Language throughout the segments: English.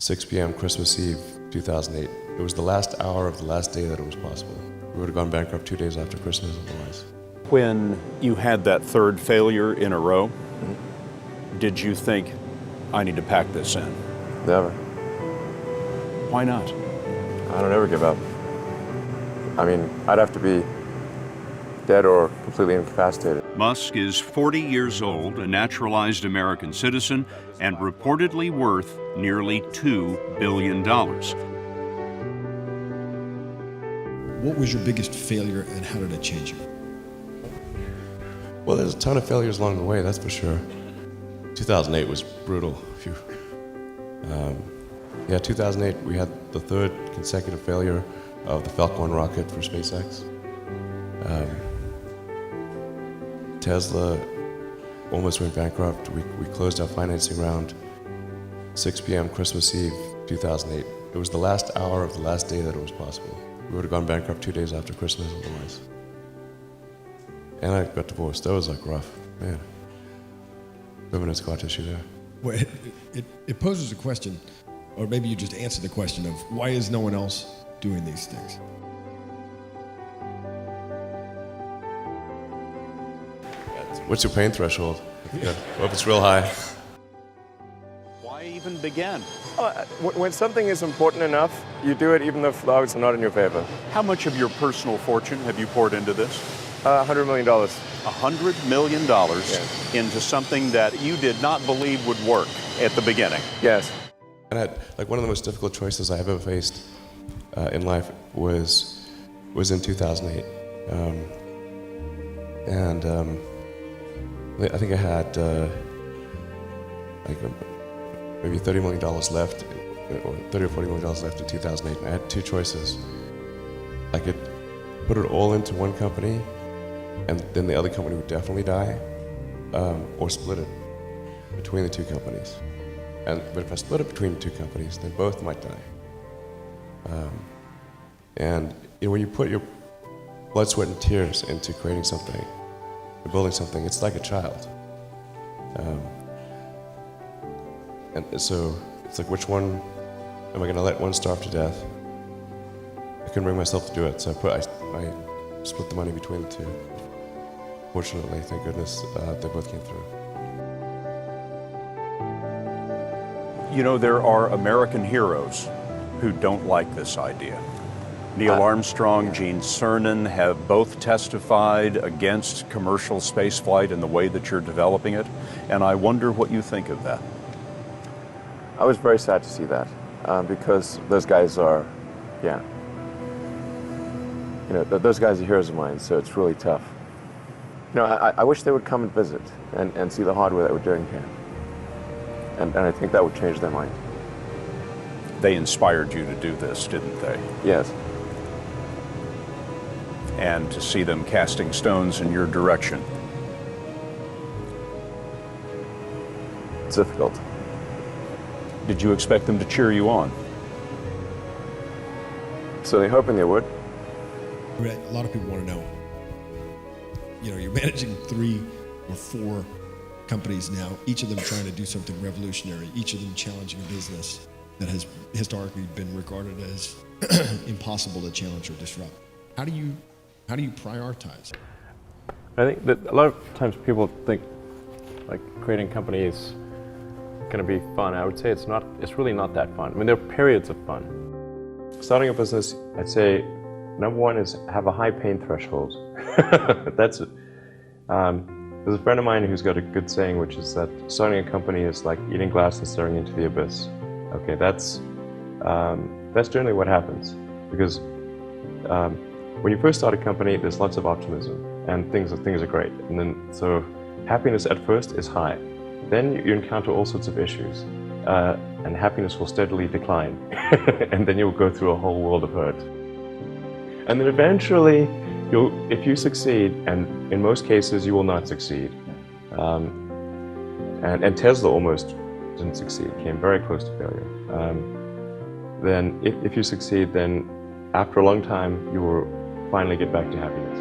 6 p.m. Christmas Eve, 2008. It was the last hour of the last day that it was possible. We would have gone bankrupt 2 days after Christmas otherwise. When you had that third failure in a row, did you think, I need to pack this in? Never. Why not? I don't ever give up. I mean, I'd have to be dead or completely incapacitated. Musk is 40 years old, a naturalized American citizen, and reportedly worth nearly $2 billion. What was your biggest failure and how did it change you? Well, there's a ton of failures along the way, that's for sure. 2008 was brutal. Phew. 2008, we had the third consecutive failure of the Falcon 1 rocket for SPACEx. Tesla almost went bankrupt. We closed our financing round 6 p.m. Christmas Eve, 2008. It was the last hour of the last day that it was possible. We would have gone bankrupt 2 days after Christmas otherwise. And I got divorced. That was like rough, man. Permanent scar tissue there. Well, it poses a question, or maybe you just answered the question of why is no one else doing these things? What's your pain threshold? Yeah. Well, if it's real high. Why even begin? When something is important enough, you do it even though the odds are not in your favor. How much of your personal fortune have you poured into this? $100 million. $100 million Yes. into something that you did not believe would work at the beginning. Yes. And one of the most difficult choices I have ever faced in life was in 2008. I think I had maybe $30 million left, or $30 or $40 million left in 2008. And I had two choices. I could put it all into one company, and then the other company would definitely die, or split it between the two companies. But if I split it between the two companies, then both might die. When you put your blood, sweat, and tears into creating something, building something, it's like a child. And so it's like, which one am I going to let one starve to death? I couldn't bring myself to do it, so I split the money between the two. Fortunately, thank goodness, they both came through. You know, there are American heroes who don't like this idea. Neil Armstrong, Gene Cernan have both testified against commercial spaceflight and the way that you're developing it, and I wonder what you think of that. I was very sad to see that because those guys are, those guys are heroes of mine, so it's really tough. I wish they would come and visit and see the hardware that we're doing here. And I think that would change their mind. They inspired you to do this, didn't they? Yes. And to see them casting stones in your direction. It's difficult. Did you expect them to cheer you on? So they're hoping they would. A lot of people want to know, you're managing 3 or 4 companies now, each of them trying to do something revolutionary, each of them challenging a business that has historically been regarded as impossible to challenge or disrupt. How do you prioritize? I think that a lot of times people think like creating a company is going to be fun. I would say it's not. It's really not that fun. I mean, there are periods of fun. Starting a business, I'd say number one is have a high pain threshold. That's it. There's a friend of mine who's got a good saying, which is that starting a company is like eating glass and staring into the abyss. Okay, that's generally what happens, because when you first start a company, there's lots of optimism and things are great, and then so happiness at first is high. Then you encounter all sorts of issues, and happiness will steadily decline, and then you'll go through a whole world of hurt. And then eventually, if you succeed, and in most cases you will not succeed, and Tesla almost didn't succeed, came very close to failure. Then if you succeed, then after a long time you will finally get back to happiness.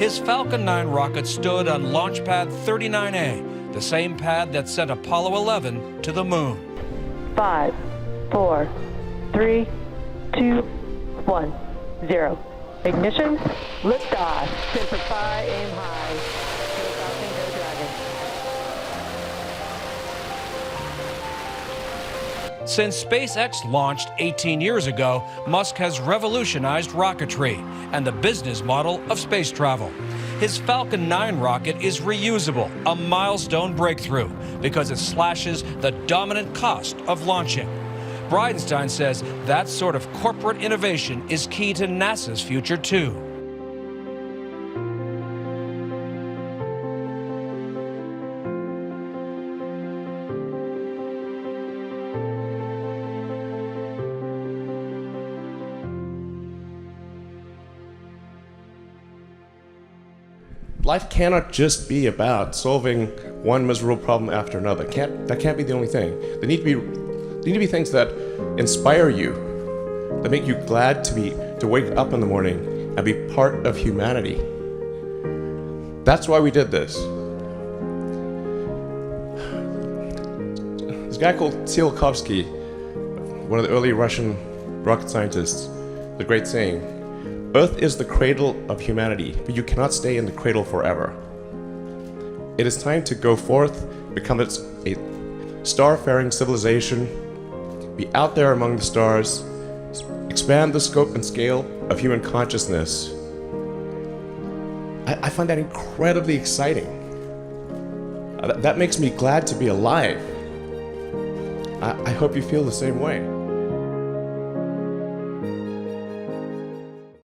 his Falcon 9 rocket stood on Launch Pad 39A, the same pad that sent Apollo 11 to the moon. 5, 4, 3, 2, 1, 0. Ignition, liftoff. Semper Fi, aim high. Go Falcon, go Dragon. Since SpaceX launched 18 years ago, Musk has revolutionized rocketry and the business model of space travel. His Falcon 9 rocket is reusable, a milestone breakthrough, because it slashes the dominant cost of launching. Bridenstine says that sort of corporate innovation is key to NASA's future, too. Life cannot just be about solving one miserable problem after another. That can't be the only thing. There need to be things that inspire you, that make you glad to wake up in the morning and be part of humanity. That's why we did this. This guy called Tsiolkovsky, one of the early Russian rocket scientists, the great saying, "Earth is the cradle of humanity, but you cannot stay in the cradle forever." It is time to go forth, become a star-faring civilization, be out there among the stars, expand the scope and scale of human consciousness. I find that incredibly exciting. That makes me glad to be alive. I hope you feel the same way.